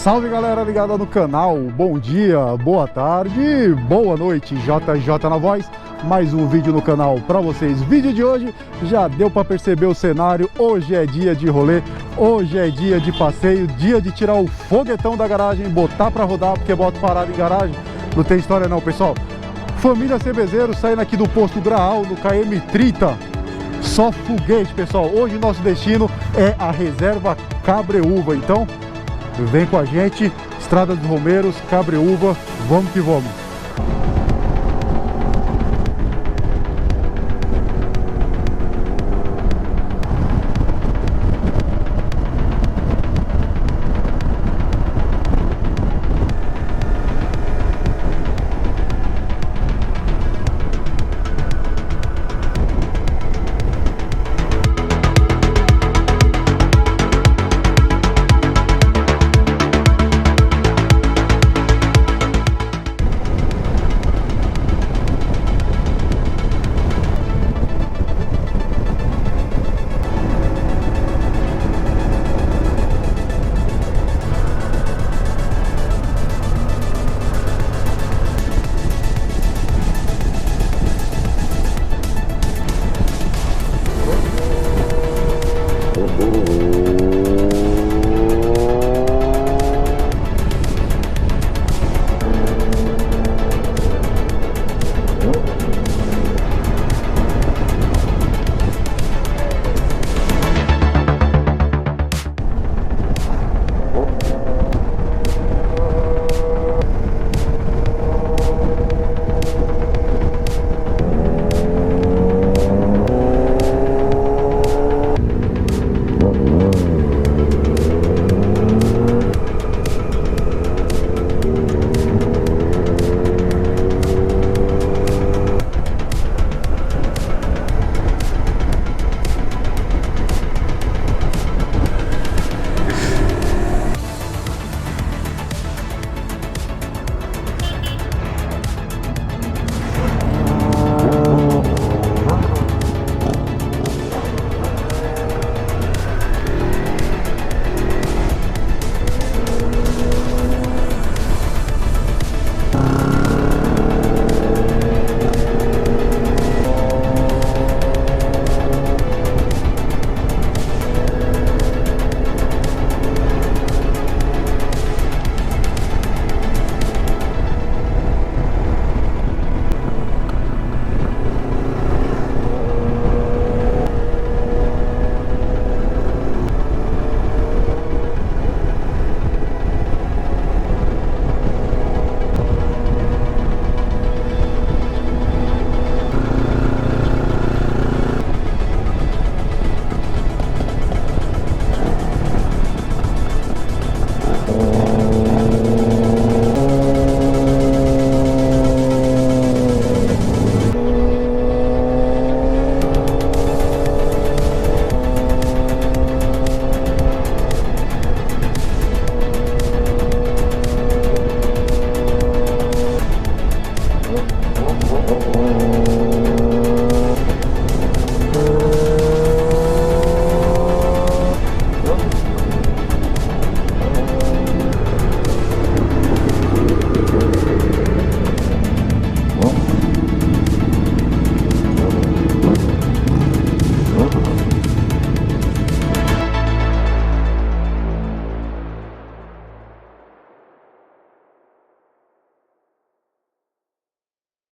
Salve galera ligada no canal, bom dia, boa tarde, boa noite, JJ na voz, mais um vídeo no canal pra vocês. Vídeo de hoje, já deu pra perceber o cenário, hoje é dia de rolê, hoje é dia de passeio, dia de tirar o foguetão da garagem, botar pra rodar, porque boto parado em garagem, não tem história não pessoal. Família Cbzeiros saindo aqui do posto Graal, no KM30, só foguete pessoal, hoje nosso destino é a reserva Cabreúva, então vem com a gente, Estrada dos Romeiros, Cabreúva, vamos que vamos.